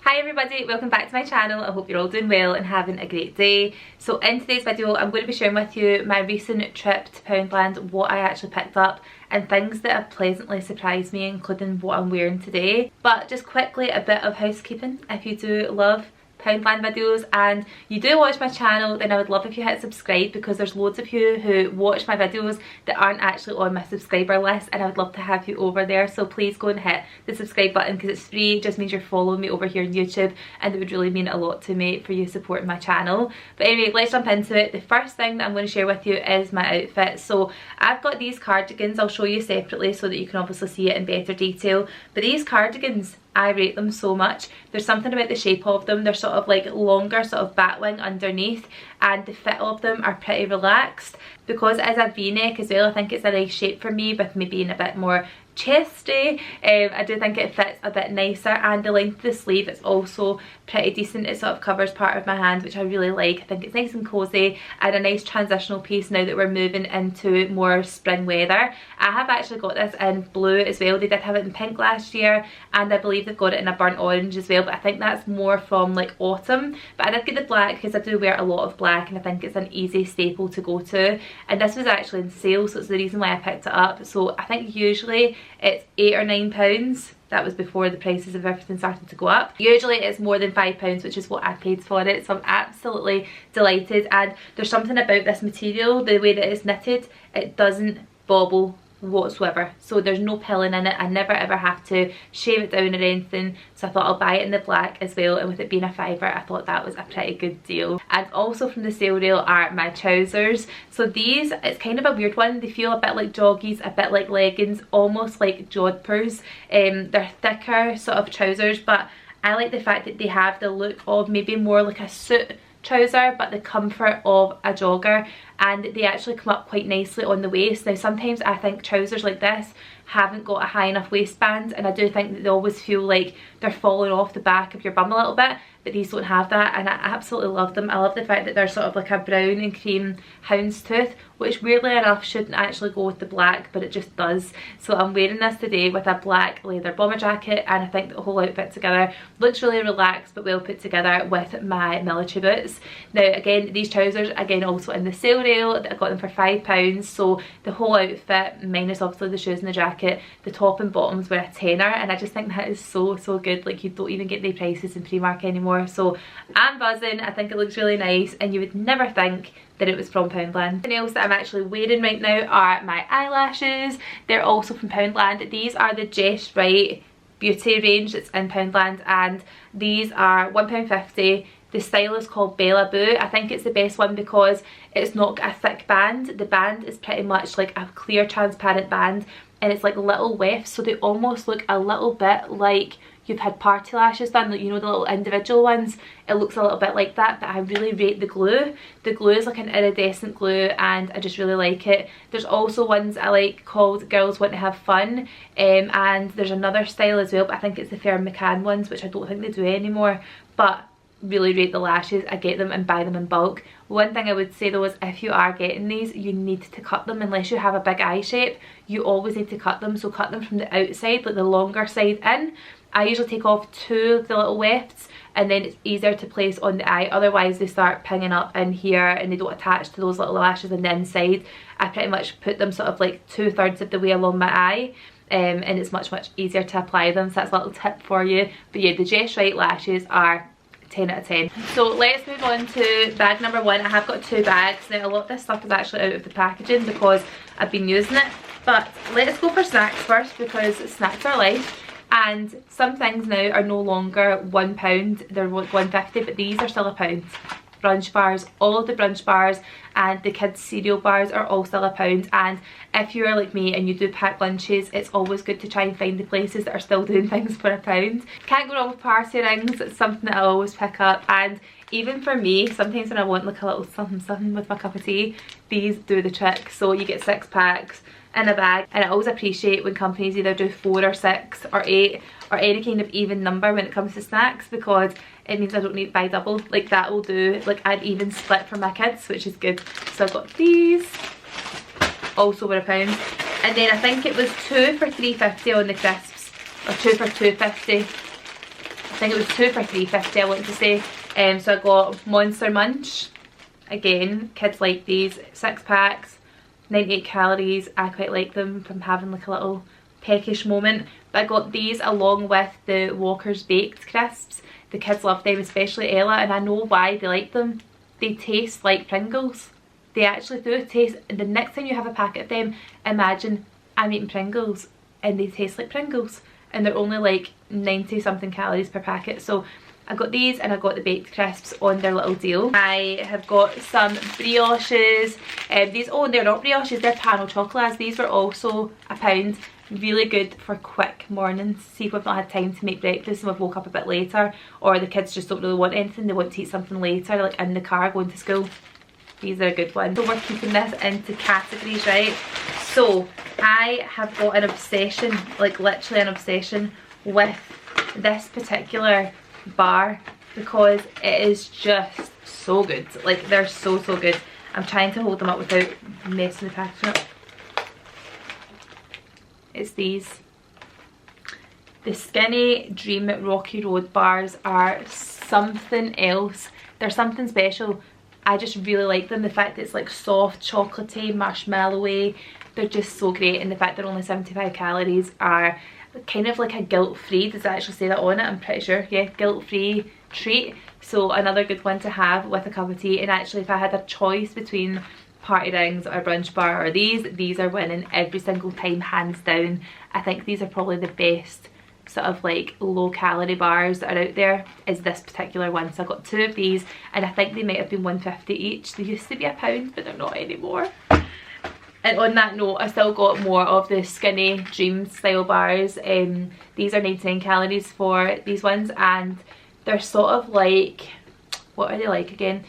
Hi everybody, welcome back to my channel. I hope you're all doing well and having a great day. So in today's video I'm going to be sharing with you my recent trip to Poundland, what I actually picked up and things that have pleasantly surprised me, including what I'm wearing today. But just quickly, a bit of housekeeping. If you do love Poundland videos and you do watch my channel, then I would love if you hit subscribe, because there's loads of you who watch my videos that aren't actually on my subscriber list, and I would love to have you over there. So please go and hit the subscribe button because it's free. It just means you're following me over here on YouTube, and it would really mean a lot to me for you supporting my channel. But anyway, let's jump into it. The first thing that I'm going to share with you is my outfit. So I've got these cardigans. I'll show you separately so that you can obviously see it in better detail. But these cardigans, I rate them so much. There's something about the shape of them. They're sort of like longer, sort of batwing underneath, and the fit of them are pretty relaxed. Because it is a V-neck as well, I think it's a nice shape for me, with me being a bit more chesty. I do think it fits a bit nicer, and the length of the sleeve is also pretty decent. It sort of covers part of my hand, which I really like. I think it's nice and cozy and a nice transitional piece now that we're moving into more spring weather. I have actually got this in blue as well. They did have it in pink last year, and I believe they've got it in a burnt orange as well, but I think that's more from like autumn. But I did get the black because I do wear a lot of black and I think it's an easy staple to go to, and this was actually in sale, so it's the reason why I picked it up. So I think usually it's £8 or £9. That was before the prices of everything started to go up. Usually it's more than £5, which is what I paid for it, so I'm absolutely delighted. And there's something about this material, the way that it's knitted, it doesn't bobble whatsoever, so there's no pilling in it. I never ever have to shave it down or anything, so I thought I'll buy it in the black as well, and with it being a fiver I thought that was a pretty good deal. And also from the sale reel are my trousers. So these, it's kind of a weird one. They feel a bit like joggies, a bit like leggings, almost like jodhpurs. They're thicker sort of trousers, but I like the fact that they have the look of maybe more like a suit trouser, but the comfort of a jogger, and they actually come up quite nicely on the waist. Now sometimes I think trousers like this haven't got a high enough waistband, and I do think that they always feel like they're falling off the back of your bum a little bit, but these don't have that, and I absolutely love them. I love the fact that they're sort of like a brown and cream houndstooth, which weirdly enough shouldn't actually go with the black, but it just does. So I'm wearing this today with a black leather bomber jacket, and I think the whole outfit together looks really relaxed but well put together with my military boots. Now again, these trousers, again also in the sale rail, I got them for £5, so the whole outfit, minus obviously the shoes and the jacket, the top and bottoms were a tenner, and I just think that is so good. Like, you don't even get the prices in Primark anymore, so I'm buzzing. I think it looks really nice, and you would never think that it was from Poundland. Something else that I'm actually wearing right now are my eyelashes. They're also from Poundland. These are the Just Right beauty range that's in Poundland, and these are £1.50. The style is called Bella Boo. I think it's the best one because it's not got a thick band. The band is pretty much like a clear transparent band, and it's like little wefts, so they almost look a little bit like you've had party lashes done, like, you know, the little individual ones. It looks a little bit like that, but I really rate the glue. The glue is like an iridescent glue, and I just really like it. There's also ones I like called Girls Want to Have Fun, and there's another style as well, but I think it's the Ferm McCann ones, which I don't think they do anymore. But really rate the lashes. I get them and buy them in bulk. One thing I would say though is, if you are getting these, you need to cut them. Unless you have a big eye shape, you always need to cut them. So cut them from the outside, like the longer side in. I usually take off 2 of the little wefts, and then it's easier to place on the eye. Otherwise they start pinging up in here and they don't attach to those little lashes on the inside. I pretty much put them sort of like 2/3 of the way along my eye, and it's much easier to apply them. So that's a little tip for you. But yeah, the Just Right lashes are 10 out of 10. So let's move on to bag number 1. I have got 2 bags. Now a lot of this stuff is actually out of the packaging because I've been using it. But let's go for snacks first, because snacks are life. And some things now are no longer £1, they're £1.50, but these are still £1. Brunch bars, all of the brunch bars and the kids cereal bars are all still £1. And if you're like me and you do pack lunches, it's always good to try and find the places that are still doing things for £1. Can't go wrong with party rings. It's something that I always pick up, and even for me, sometimes when I want like a little something with my cup of tea, these do the trick. So you get 6 packs in a bag, and I always appreciate when companies either do 4 or 6 or 8 or any kind of even number when it comes to snacks, because it means I don't need to buy double. Like, that will do like an even split for my kids, which is good. So I've got these, also were £1, and then I think it was 2 for £3.50 on the crisps, or 2 for £2.50 I think it was 2 for £3.50 I want to say. So I got Monster Munch. Again, kids like these, 6 packs, 98 calories. I quite like them from having like a little peckish moment. But I got these along with the Walker's Baked crisps. The kids love them, especially Ella, and I know why they like them. They taste like Pringles. They actually do taste, the next time you have a packet of them, imagine I'm eating Pringles and they taste like Pringles, and they're only like 90 something calories per packet. So I got these and I got the baked crisps on their little deal. I have got some brioches. These, oh, they're not brioches, they're panel chocolates. These were also £1. Really good for quick mornings. See if we've not had time to make breakfast and we've woke up a bit later, or the kids just don't really want anything, they want to eat something later, like in the car going to school. These are a good one. So we're keeping this into categories, right? So I have got an obsession, like literally an obsession with this particular bar because it is just so good. Like they're so good. I'm trying to hold them up without messing the packaging up. It's these. The Skinny Dream Rocky Road bars are something else. They're something special. I just really like them. The fact that it's like soft, chocolatey, marshmallowy. They're just so great, and the fact they're only 75 calories are kind of like a guilt-free, does it actually say that on it? I'm pretty sure, yeah, guilt-free treat. So another good one to have with a cup of tea. And actually if I had a choice between party rings or a brunch bar or these are winning every single time, hands down. I think these are probably the best sort of like low calorie bars that are out there, is this particular one. So I got 2 of these and I think they might have been £1.50 each. They used to be £1 but they're not anymore. And on that note, I still got more of the Skinny Dream style bars. These are 99 calories for these ones, and they're sort of like, what are they like again?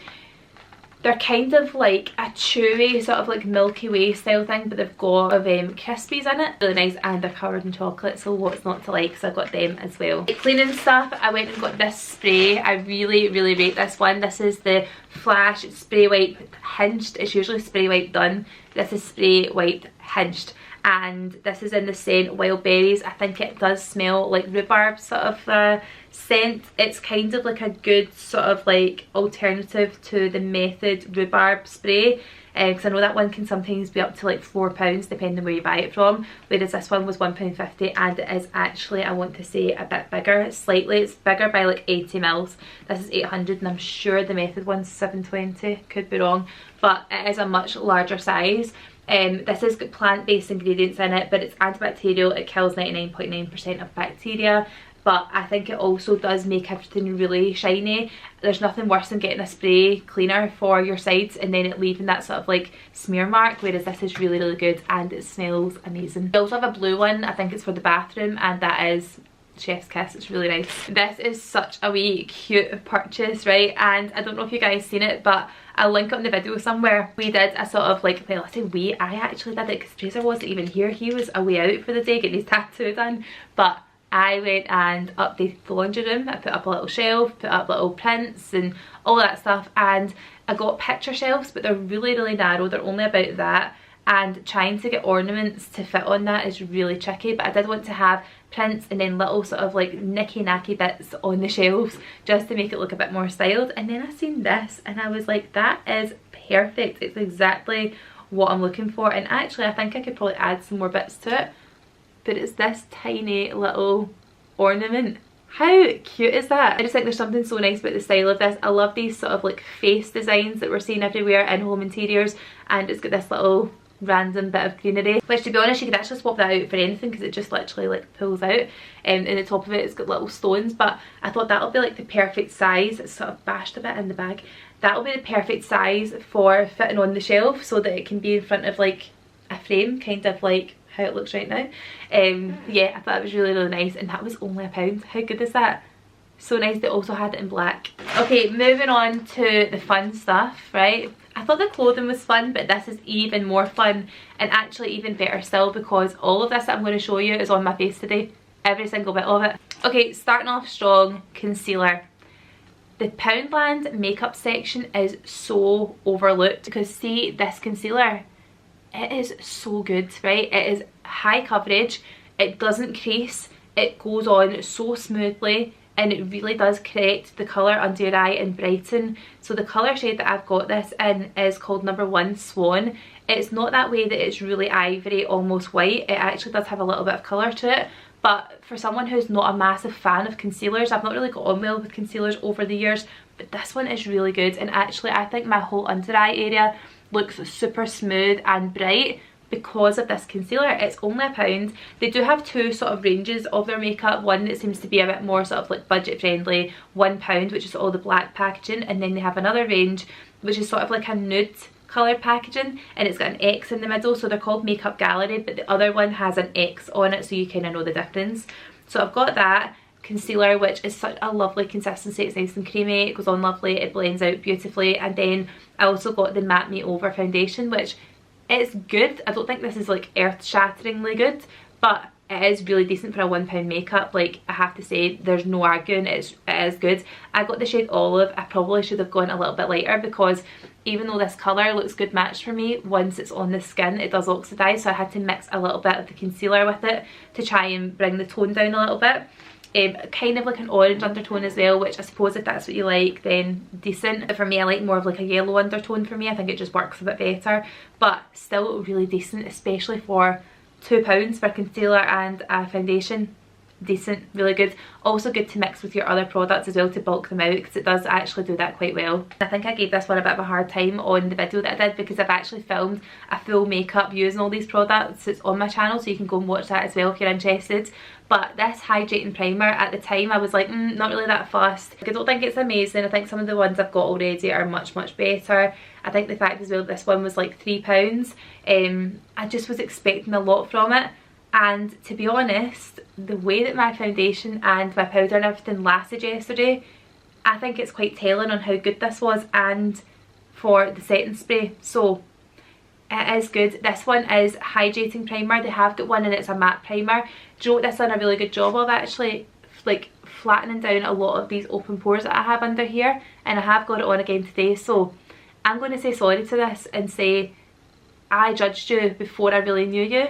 They're kind of like a chewy, sort of like Milky Way style thing, but they've got crispies in it. Really nice, and they're covered in chocolate, so what's not to like? So I got them as well. Cleaning stuff, I went and got this spray. I really rate this one. This is the Flash Spray Wipe Hinged. It's usually Spray Wipe Done. This is Spray Wipe Hinged. And this is in the scent Wild Berries. I think it does smell like rhubarb sort of scent. It's kind of like a good sort of like alternative to the Method rhubarb spray, because I know that one can sometimes be up to like £4 depending where you buy it from, whereas this one was £1.50, and it is actually, I want to say, a bit bigger slightly. It's bigger by like 80 mils. This is 800 and I'm sure the Method one's 720, could be wrong, but it is a much larger size. This has got plant-based ingredients in it, but it's antibacterial. It kills 99.9% of bacteria, but I think it also does make everything really shiny. There's nothing worse than getting a spray cleaner for your sides and then it leaving that sort of like smear mark, whereas this is really good and it smells amazing. I also have a blue one, I think it's for the bathroom, and that is chef's kiss. It's really nice. This is such a wee cute purchase, right? And I don't know if you guys seen it, but I'll link it on the video somewhere. We did a sort of like, well, I say we, I actually did it because Fraser wasn't even here. He was away out for the day getting his tattoo done, but I went and updated the laundry room. I put up a little shelf, put up little prints and all that stuff, and I got picture shelves, but they're really narrow. They're only about that, and trying to get ornaments to fit on that is really tricky, but I did want to have prints and then little sort of like knicky-knacky bits on the shelves just to make it look a bit more styled. And then I seen this and I was like, that is perfect. It's exactly what I'm looking for, and actually I think I could probably add some more bits to it, but it's this tiny little ornament. How cute is that? I just think there's something so nice about the style of this. I love these sort of like face designs that we're seeing everywhere in home interiors, and it's got this little random bit of greenery, which to be honest you could actually swap that out for anything because it just literally like pulls out, and the top of it it's got little stones, but I thought that'll be like the perfect size. It's sort of bashed a bit in the bag. That'll be the perfect size for fitting on the shelf so that it can be in front of like a frame, kind of like how it looks right now. Yeah, I thought it was really nice, and that was only £1. How good is that? So nice. They also had it in black. Okay, moving on to the fun stuff, right? I thought the clothing was fun, but this is even more fun, and actually even better still because all of this that I'm going to show you is on my face today. Every single bit of it. Okay, starting off strong, concealer. The Poundland makeup section is so overlooked because see this concealer, it is so good, right? It is high coverage, it doesn't crease, it goes on so smoothly, and it really does correct the colour under your eye and brighten. So the colour shade that I've got this in is called number 1 Swan. It's not that way that it's really ivory, almost white. It actually does have a little bit of colour to it. But for someone who's not a massive fan of concealers, I've not really got on well with concealers over the years, but this one is really good. And actually I think my whole under eye area looks super smooth and bright because of this concealer. It's only £1. They do have two sort of ranges of their makeup, one that seems to be a bit more sort of like budget friendly, £1, which is all the black packaging, and then they have another range which is sort of like a nude coloured packaging, and it's got an X in the middle, so they're called Makeup Gallery, but the other one has an X on it, so you kind of know the difference. So I've got that concealer, which is such a lovely consistency. It's nice and creamy, it goes on lovely, it blends out beautifully. And then I also got the Matte Me Over foundation, which is good. I don't think this is like earth-shatteringly good, but it is really decent for a £1 makeup. Like, I have to say, there's no arguing, it is good. I got the shade Olive. I probably should have gone a little bit lighter, because even though this colour looks good match for me, once it's on the skin it does oxidise, so I had to mix a little bit of the concealer with it to try and bring the tone down a little bit. Kind of like an orange undertone as well, which I suppose if that's what you like, then decent. But for me, I like more of like a yellow undertone. For me, I think it just works a bit better, but still really decent, especially for £2 for concealer and a foundation. Decent, really good. Also good to mix with your other products as well to bulk them out, because it does actually do that quite well. I think I gave this one a bit of a hard time on the video that I did, because I've actually filmed a full makeup using all these products. It's on my channel, so you can go and watch that as well if you're interested. But this hydrating primer, at the time I was like, not really that fussed. I don't think it's amazing. I think some of the ones I've got already are much better. I think the fact as well this one was like £3. I just was expecting a lot from it. And to be honest, the way that my foundation and my powder and everything lasted yesterday, I think it's quite telling on how good this was, and for the setting spray. So it is good. This one is hydrating primer. They have got one and it's a matte primer. Do you know what this done a really good job of, actually? Like flattening down a lot of these open pores that I have under here, and I have got it on again today. So I'm going to say sorry to this and say I judged you before I really knew you.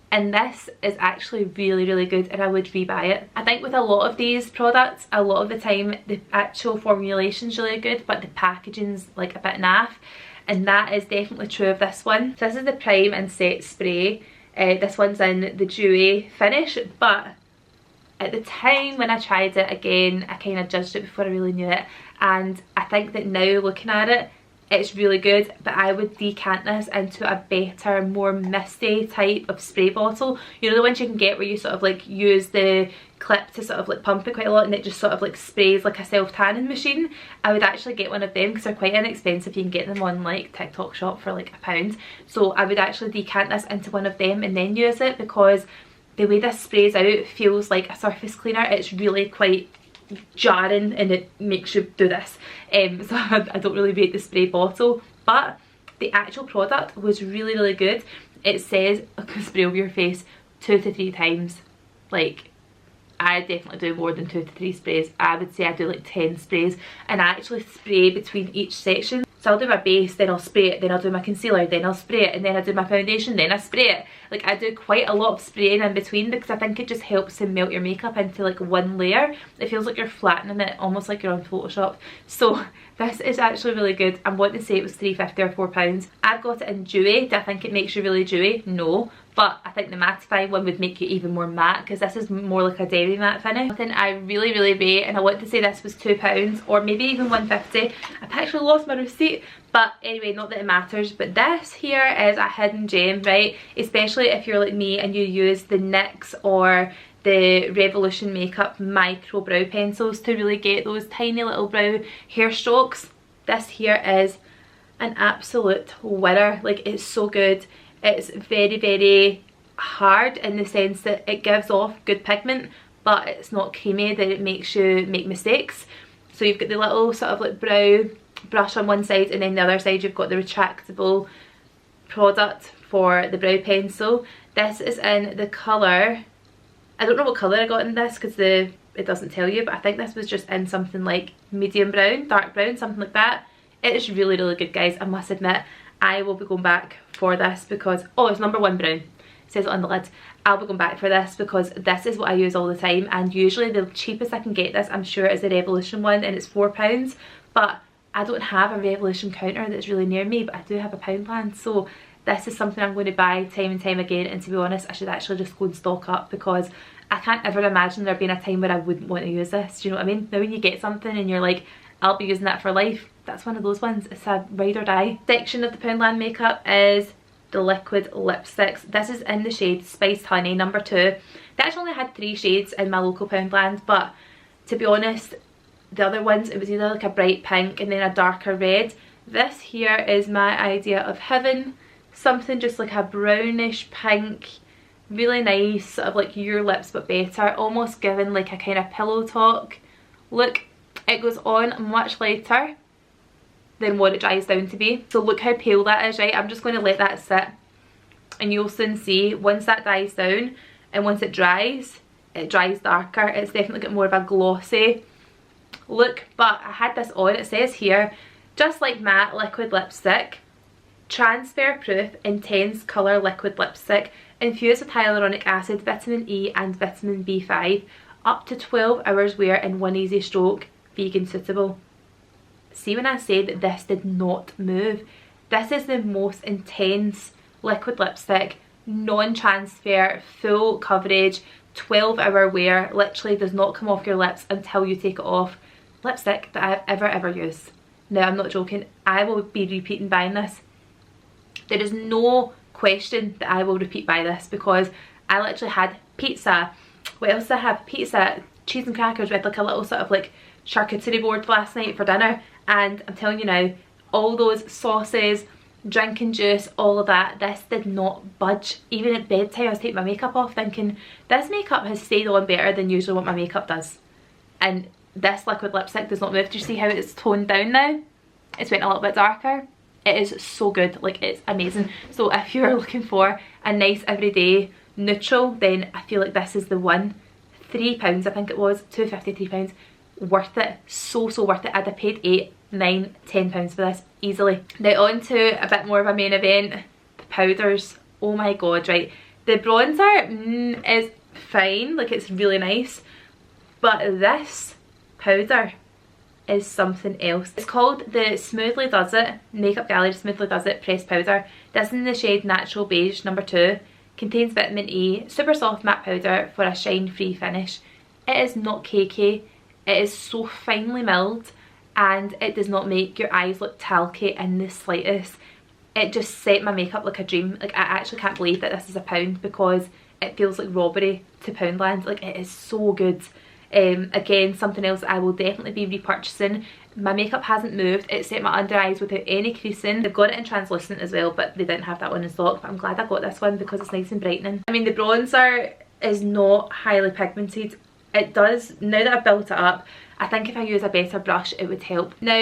And this is actually really good, and I would rebuy it. I think with a lot of these products, a lot of the time the actual formulation's really good, but the packaging's like a bit naff, and that is definitely true of this one. So this is the Prime and Set Spray. This one's in the dewy finish, but at the time when I tried it again, I kind of judged it before I really knew it, and I think that now looking at it, it's really good, but I would decant this into a better, more misty type of spray bottle. You know, the ones you can get where you sort of like use the clip to sort of like pump it quite a lot, and it just sort of like sprays like a self-tanning machine. I would actually get one of them because they're quite inexpensive. You can get them on like TikTok shop for like £1. So I would actually decant this into one of them and then use it, because the way this sprays out feels like a surface cleaner. It's really quite jarring and it makes you do this. So I don't really rate the spray bottle, but the actual product was really good. It says spray over your face 2 to 3 times. Like, I definitely do more than 2 to 3 sprays. I would say I do like 10 sprays, and I actually spray between each section. So I'll do my base, then I'll spray it, then I'll do my concealer, then I'll spray it, and then I do my foundation, then I spray it. Like, I do quite a lot of spraying in between, because I think it just helps to melt your makeup into like one layer. It feels like you're flattening it, almost like you're on Photoshop. So this is actually really good. I'm wanting to say it was £3.50 or £4. I've got it in dewy. Do I think it makes you really dewy? No. But I think the mattifying one would make you even more matte, because this is more like a dairy matte finish. Something I really rate, and I want to say this was £2 or maybe even £1.50. I've actually lost my receipt, but anyway, not that it matters. But this here is a hidden gem, right? Especially if you're like me and you use the NYX or the Revolution Makeup micro brow pencils to really get those tiny little brow hair strokes. This here is an absolute winner. Like, it's so good. It's very hard in the sense that it gives off good pigment, but it's not creamy that it makes you make mistakes. So you've got the little sort of like brow brush on one side, and then the other side you've got the retractable product for the brow pencil. This is in the colour, I don't know what colour I got in this because it doesn't tell you, but I think this was just in something like medium brown, dark brown, something like that. It is really good, guys. I must admit, I will be going back for this because, oh, it's number 1 brown. says it on the lid. I'll be going back for this because this is what I use all the time, and usually the cheapest I can get this, I'm sure, is the Revolution one, and it's £4, but I don't have a Revolution counter that's really near me, but I do have a Poundland, so this is something I'm going to buy time and time again. And to be honest, I should actually just go and stock up, because I can't ever imagine there being a time where I wouldn't want to use this. Do you know what I mean? Now when you get something and you're like, I'll be using that for life, that's one of those ones. It's a ride or die. Section of the Poundland makeup is the liquid lipsticks. This is in the shade Spiced Honey number 2. They actually only had 3 shades in my local Poundland, but to be honest, the other ones, it was either like a bright pink and then a darker red. This here is my idea of heaven. Something just like a brownish pink, really nice, sort of like Your Lips but better, almost giving like a kind of pillow talk look. It goes on much lighter than what it dries down to be. So look how pale that is, right? I'm just going to let that sit, and you'll soon see once that dies down and once it dries darker. It's definitely got more of a glossy look. But I had this on, it says here, just like matte liquid lipstick, transfer proof intense colour liquid lipstick infused with hyaluronic acid, vitamin E and vitamin B5, up to 12 hours wear in one easy stroke, vegan suitable. See, when I said that this did not move, this is the most intense liquid lipstick, non-transfer, full coverage, 12-hour wear, literally does not come off your lips until you take it off, lipstick that I've ever used. No, I'm not joking. I will be repeating buying this. There is no question that I will repeat buy this, because I literally had pizza. What else did I have? Pizza, cheese and crackers with like a little sort of like charcuterie board last night for dinner, and I'm telling you now, all those sauces, drinking juice, all of that, this did not budge. Even at bedtime I was taking my makeup off thinking, this makeup has stayed on better than usually what my makeup does. And this liquid lipstick does not move. Do you see how it's toned down now? It's went a little bit darker. It is so good, like it's amazing. So if you're looking for a nice everyday neutral, then I feel like this is the one. £3 I think it was, £2.50, £3, worth it, so worth it. I'd have paid £8, £9, £10 for this easily. Now on to a bit more of a main event, the powders. Oh my god, right, the bronzer is fine, like it's really nice, but this powder is something else. It's called the Smoothly Does It Makeup Gallery Smoothly Does It Pressed Powder. This is in the shade Natural Beige number 2. Contains vitamin E, super soft matte powder for a shine free finish. It is not cakey, it is so finely milled, and it does not make your eyes look talky in the slightest. It just set my makeup like a dream. Like I actually can't believe that this is £1, because it feels like robbery to Poundland. Like it is so good. Again, something else I will definitely be repurchasing. My makeup hasn't moved. It set my under eyes without any creasing. They've got it in translucent as well, but they didn't have that one in stock, but I'm glad I got this one because it's nice and brightening. I mean, the bronzer is not highly pigmented. It does, now that I've built it up, I think if I use a better brush it would help. Now,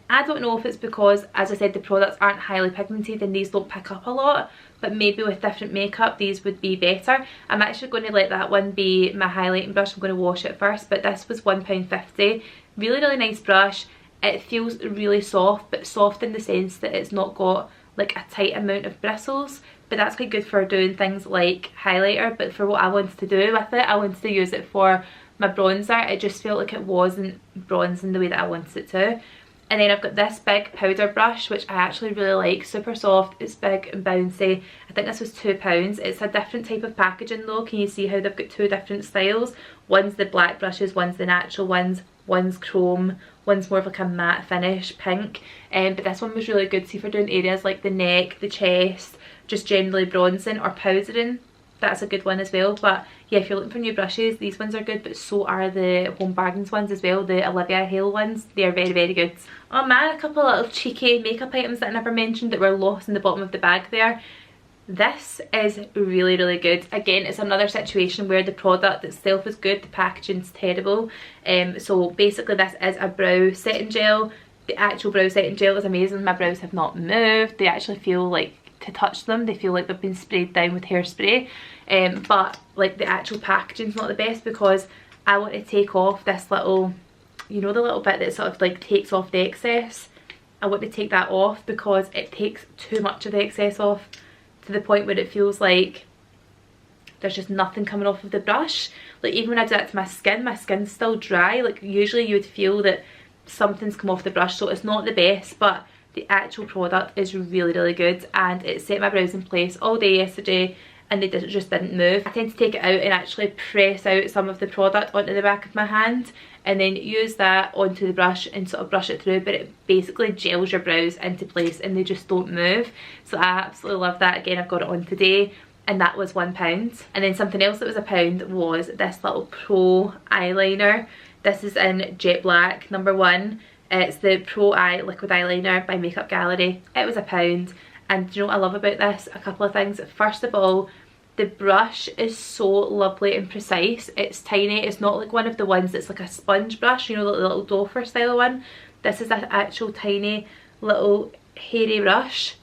I don't know if it's because, as I said, the products aren't highly pigmented and these don't pick up a lot, but maybe with different makeup these would be better. I'm actually going to let that one be my highlighting brush. I'm going to wash it first, but this was £1.50. Really nice brush. It feels really soft, but soft in the sense that it's not got like a tight amount of bristles, but that's quite good for doing things like highlighter. But for what I wanted to do with it, I wanted to use it for my bronzer. It just felt like it wasn't bronzing the way that I wanted it to. And then I've got this big powder brush, which I actually really like. Super soft, it's big and bouncy. I think this was £2. It's a different type of packaging though. Can you see how they've got 2 different styles? One's the black brushes, one's the natural ones, one's chrome, one's more of like a matte finish, pink. But this one was really good, see, for doing areas like the neck, the chest, just generally bronzing or powdering. That's a good one as well. But yeah, if you're looking for new brushes, these ones are good, but so are the Home Bargains ones as well, the Olivia Hale ones. They are very good. Oh man, a couple of little cheeky makeup items that I never mentioned that were lost in the bottom of the bag there. This is really good. Again, it's another situation where the product itself is good, the packaging's terrible. So basically this is a brow setting gel. The actual brow setting gel is amazing. My brows have not moved. They actually feel like, to touch them, they feel like they've been sprayed down with hairspray. But like the actual packaging's not the best, because I want to take off this little, you know, the little bit that sort of like takes off the excess. I want to take that off because it takes too much of the excess off, to the point where it feels like there's just nothing coming off of the brush. Like even when I do that to my skin's still dry. Like usually you would feel that something's come off the brush, so it's not the best, but the actual product is really good, and it set my brows in place all day yesterday and they just didn't move. I tend to take it out and actually press out some of the product onto the back of my hand and then use that onto the brush and sort of brush it through, but it basically gels your brows into place and they just don't move. So I absolutely love that. Again, I've got it on today and that was £1. And then something else that was £1 was this little Pro eyeliner. This is in Jet Black, number 1. It's the Pro Eye Liquid Eyeliner by Makeup Gallery. It was £1. And do you know what I love about this? A couple of things. First of all, the brush is so lovely and precise. It's tiny. It's not like one of the ones that's like a sponge brush, you know, the little Dofer style one. This is an actual tiny little hairy brush,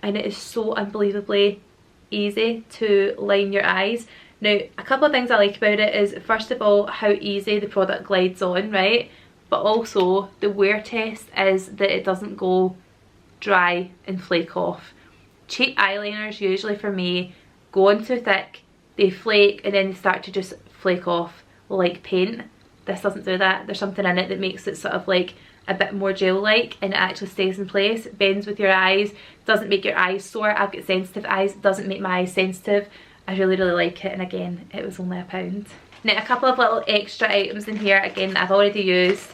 and it is so unbelievably easy to line your eyes. Now, a couple of things I like about it is, first of all, how easy the product glides on, right? But also, the wear test is that it doesn't go dry and flake off. Cheap eyeliners, usually for me, go on too thick, they flake, and then they start to just flake off like paint. This doesn't do that. There's something in it that makes it sort of like a bit more gel-like, and it actually stays in place, bends with your eyes, doesn't make your eyes sore. I've got sensitive eyes, it doesn't make my eyes sensitive. I really like it, and again, it was only £1. Now, a couple of little extra items in here, again, that I've already used.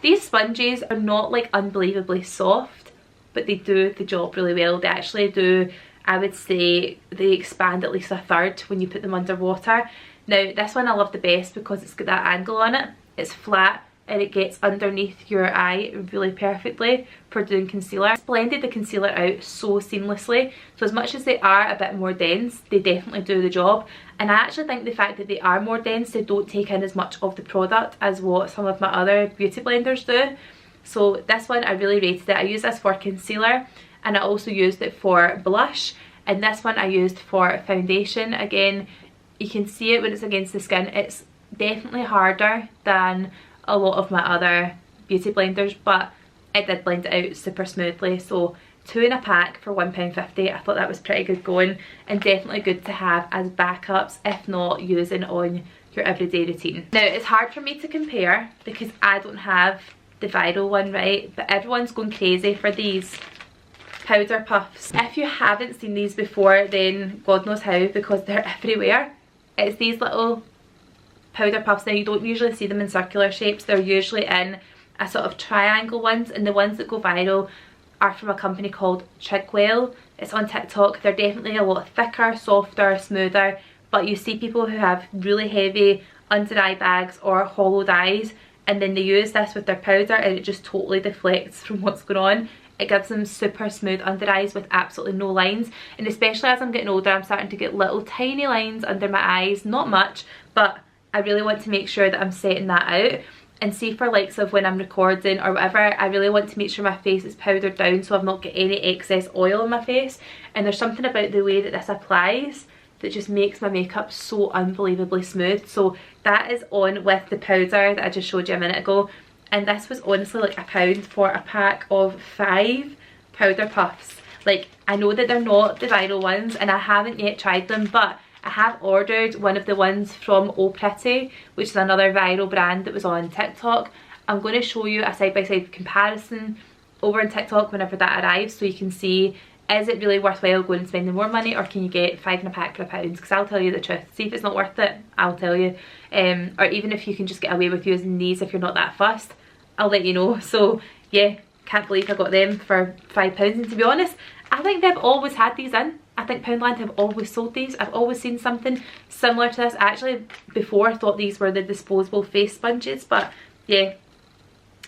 These sponges are not like unbelievably soft, but they do the job really well. They actually do, I would say, they expand at least a third when you put them underwater. Now, this one I love the best because it's got that angle on it. It's flat and it gets underneath your eye really perfectly for doing concealer. It's blended the concealer out so seamlessly. So as much as they are a bit more dense, they definitely do the job. And I actually think the fact that they are more dense, they don't take in as much of the product as what some of my other beauty blenders do. So this one, I really rated it. I used this for concealer and I also used it for blush. And this one I used for foundation. Again, you can see it when it's against the skin. It's definitely harder than a lot of my other beauty blenders, but it did blend it out super smoothly. So 2 in a pack for £1.50. I thought that was pretty good going, and definitely good to have as backups if not using on your everyday routine. Now, it's hard for me to compare because I don't have the viral one, right? But everyone's going crazy for these powder puffs. If you haven't seen these before, then God knows how, because they're everywhere. It's these little powder puffs. Now, you don't usually see them in circular shapes. They're usually in a sort of triangle ones, and the ones that go viral are from a company called Chigwell. It's on TikTok. They're definitely a lot thicker, softer, smoother, but you see people who have really heavy under eye bags or hollowed eyes, and then they use this with their powder and it just totally deflects from what's going on. It gives them super smooth under eyes with absolutely no lines, and especially as I'm getting older, I'm starting to get little tiny lines under my eyes. Not much, but I really want to make sure that I'm setting that out. And see, for likes of when I'm recording or whatever, I really want to make sure my face is powdered down so I've not got any excess oil on my face. And there's something about the way that this applies that just makes my makeup so unbelievably smooth. So that is on with the powder that I just showed you a minute ago. And this was honestly like £1 for a pack of 5 powder puffs. Like, I know that they're not the viral ones and I haven't yet tried them, but I have ordered one of the ones from Oh Pretty, which is another viral brand that was on TikTok. I'm going to show you a side-by-side comparison over on TikTok whenever that arrives, so you can see, is it really worthwhile going and spending more money, or can you get 5 in a pack for £1? Because I'll tell you the truth. See if it's not worth it, I'll tell you. Or even if you can just get away with using these if you're not that fussed, I'll let you know. So yeah, can't believe I got them for £5. And to be honest, I think they've always had these in. I think Poundland have always sold these. I've always seen something similar to this. I actually before thought these were the disposable face sponges, but yeah,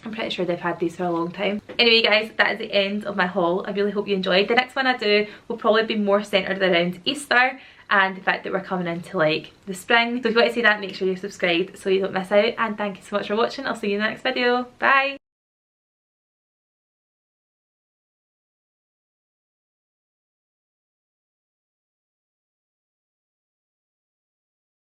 I'm pretty sure they've had these for a long time. Anyway guys, that is the end of my haul. I really hope you enjoyed. The next one I do will probably be more centred around Easter and the fact that we're coming into like the spring. So if you want to see that, make sure you're subscribed so you don't miss out, and thank you so much for watching. I'll see you in the next video. Bye!